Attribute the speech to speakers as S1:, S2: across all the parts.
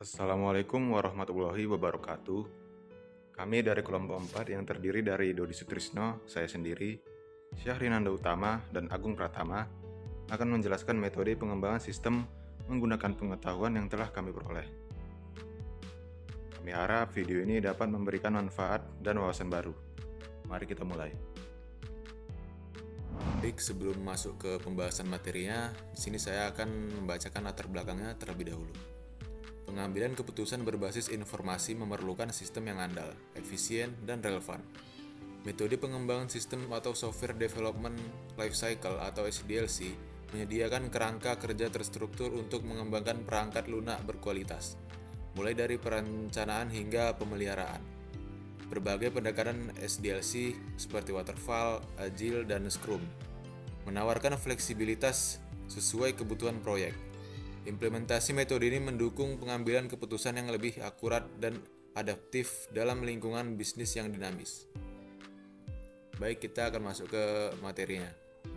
S1: Assalamualaikum warahmatullahi wabarakatuh. Kami dari kelompok 4 yang terdiri dari Dodi Sutrisno, saya sendiri, Syahrinanda Utama, dan Agung Pratama akan menjelaskan metode pengembangan sistem menggunakan pengetahuan yang telah kami peroleh. Kami harap video ini dapat memberikan manfaat dan wawasan baru. Mari kita mulai.
S2: Baik, sebelum masuk ke pembahasan materinya, di sini saya akan membacakan latar belakangnya terlebih dahulu. Pengambilan keputusan berbasis informasi memerlukan sistem yang andal, efisien, dan relevan. Metode pengembangan sistem atau Software Development Lifecycle atau SDLC menyediakan kerangka kerja terstruktur untuk mengembangkan perangkat lunak berkualitas, mulai dari perencanaan hingga pemeliharaan. Berbagai pendekatan SDLC seperti Waterfall, Agile, dan Scrum menawarkan fleksibilitas sesuai kebutuhan proyek. Implementasi metode ini mendukung pengambilan keputusan yang lebih akurat dan adaptif dalam lingkungan bisnis yang dinamis. Baik, kita akan masuk ke materinya.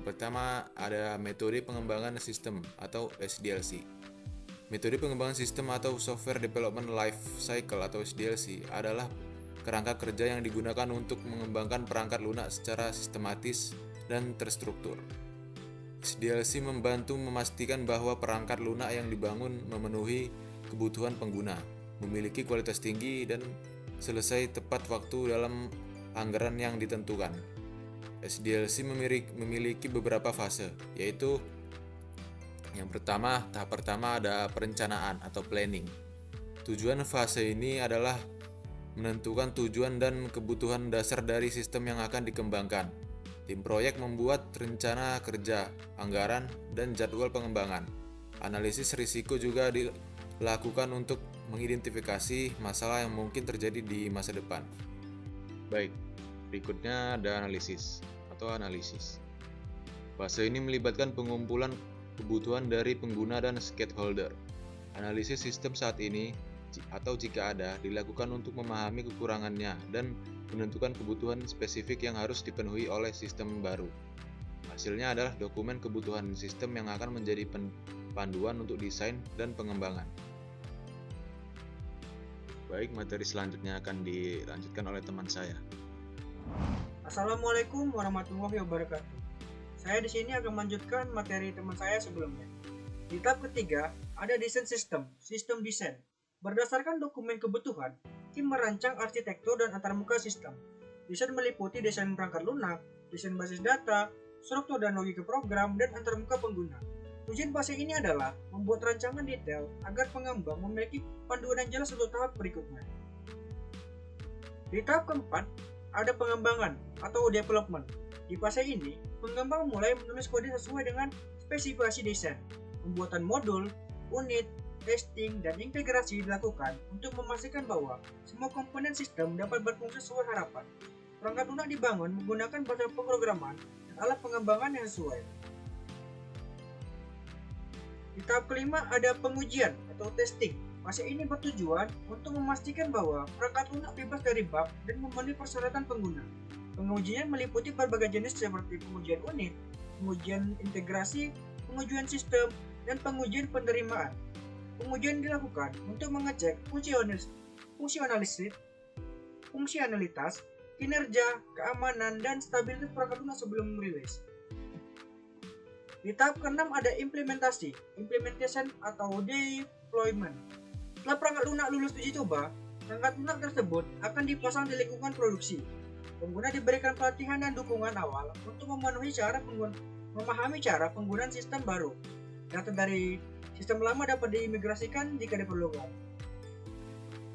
S2: Pertama, ada metode pengembangan sistem atau SDLC. Metode pengembangan sistem atau Software Development Life Cycle atau SDLC adalah kerangka kerja yang digunakan untuk mengembangkan perangkat lunak secara sistematis dan terstruktur. SDLC membantu memastikan bahwa perangkat lunak yang dibangun memenuhi kebutuhan pengguna, memiliki kualitas tinggi, dan selesai tepat waktu dalam anggaran yang ditentukan. SDLC memiliki beberapa fase, yaitu tahap pertama ada perencanaan atau planning. Tujuan fase ini adalah menentukan tujuan dan kebutuhan dasar dari sistem yang akan dikembangkan. Tim proyek membuat rencana kerja, anggaran, dan jadwal pengembangan. Analisis risiko juga dilakukan untuk mengidentifikasi masalah yang mungkin terjadi di masa depan. Baik, berikutnya ada analisis. Fase ini melibatkan pengumpulan kebutuhan dari pengguna dan stakeholder. Analisis sistem saat ini atau jika ada, dilakukan untuk memahami kekurangannya dan menentukan kebutuhan spesifik yang harus dipenuhi oleh sistem baru. Hasilnya adalah dokumen kebutuhan sistem yang akan menjadi panduan untuk desain dan pengembangan. Baik, materi selanjutnya akan dilanjutkan oleh teman saya.
S3: Assalamualaikum warahmatullahi wabarakatuh. Saya di sini akan melanjutkan materi teman saya sebelumnya. Di tahap ketiga, ada desain sistem desain. Berdasarkan dokumen kebutuhan, tim merancang arsitektur dan antarmuka sistem. Desain meliputi desain perangkat lunak, desain basis data, struktur dan logika program, dan antarmuka pengguna. Tujuan fase ini adalah membuat rancangan detail agar pengembang memiliki panduan yang jelas untuk tahap berikutnya. Di tahap keempat, ada pengembangan atau development. Di fase ini, pengembang mulai menulis kode sesuai dengan spesifikasi desain. Pembuatan modul, unit, testing, dan integrasi dilakukan untuk memastikan bahwa semua komponen sistem dapat berfungsi sesuai harapan. Perangkat lunak dibangun menggunakan bahasa pemrograman dan alat pengembangan yang sesuai. Di tahap kelima ada pengujian atau testing. Fase ini bertujuan untuk memastikan bahwa perangkat lunak bebas dari bug dan memenuhi persyaratan pengguna. Pengujian meliputi berbagai jenis seperti pengujian unit, pengujian integrasi, pengujian sistem, dan pengujian penerimaan. Pengujian dilakukan untuk mengecek fungsionalitas, kinerja, keamanan, dan stabilitas perangkat lunak sebelum rilis. Di tahap ke-6 ada implementation atau deployment. Setelah perangkat lunak lulus uji coba, perangkat lunak tersebut akan dipasang di lingkungan produksi. Pengguna diberikan pelatihan dan dukungan awal untuk memahami cara penggunaan sistem baru. Data dari sistem lama dapat diimigrasikan jika diperlukan.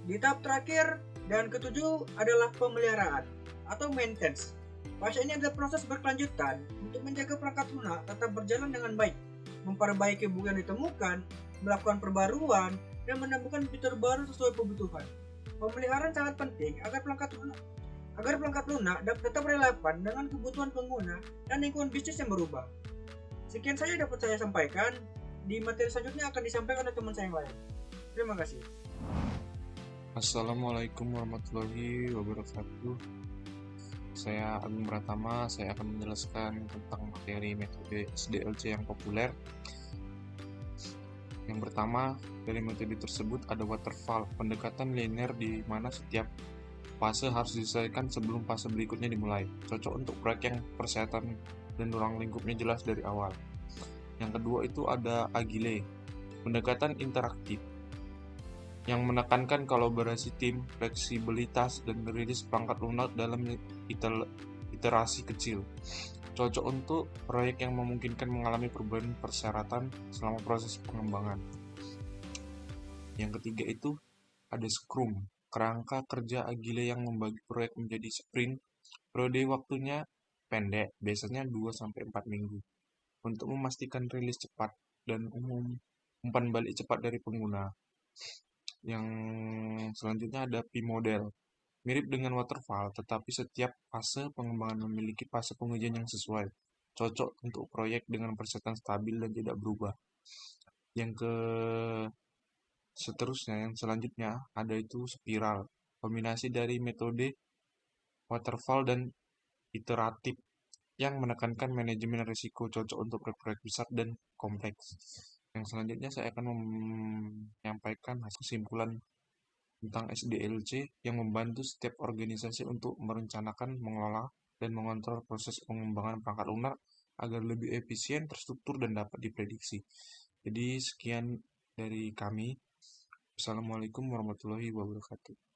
S3: Di tahap terakhir dan ketujuh adalah pemeliharaan atau maintenance. Fase ini adalah proses berkelanjutan untuk menjaga perangkat lunak tetap berjalan dengan baik, memperbaiki bug yang ditemukan, melakukan perbaruan, dan menemukan fitur baru sesuai kebutuhan. Pemeliharaan sangat penting agar perangkat lunak dapat tetap relevan dengan kebutuhan pengguna dan lingkungan bisnis yang berubah. Sekian saja dapat saya sampaikan. Di materi selanjutnya akan disampaikan oleh teman saya yang lain. Terima kasih.
S4: Assalamualaikum warahmatullahi wabarakatuh. Saya Agung Pratama, saya akan menjelaskan tentang materi metode SDLC yang populer. Yang pertama, dari metode tersebut ada waterfall, pendekatan linear di mana setiap fase harus diselesaikan sebelum fase berikutnya dimulai. Cocok untuk proyek yang persyaratan dan ruang lingkupnya jelas dari awal. Yang kedua itu ada agile, pendekatan interaktif yang menekankan kolaborasi tim, fleksibilitas, dan rilis perangkat lunak dalam iterasi kecil. Cocok untuk proyek yang memungkinkan mengalami perubahan persyaratan selama proses pengembangan. Yang ketiga itu ada Scrum, kerangka kerja agile yang membagi proyek menjadi sprint. Periode waktunya pendek, biasanya 2-4 minggu, untuk memastikan rilis cepat dan umpan balik cepat dari pengguna. Yang selanjutnya ada P-model, mirip dengan waterfall, tetapi setiap fase pengembangan memiliki fase pengujian yang sesuai. Cocok untuk proyek dengan persyaratan stabil dan tidak berubah. Yang selanjutnya ada itu spiral, kombinasi dari metode waterfall dan iteratif yang menekankan manajemen risiko, cocok untuk proyek besar dan kompleks. Yang selanjutnya saya akan menyampaikan hasil kesimpulan tentang SDLC yang membantu setiap organisasi untuk merencanakan, mengelola, dan mengontrol proses pengembangan perangkat lunak agar lebih efisien, terstruktur, dan dapat diprediksi. Jadi sekian dari kami. Assalamualaikum warahmatullahi wabarakatuh.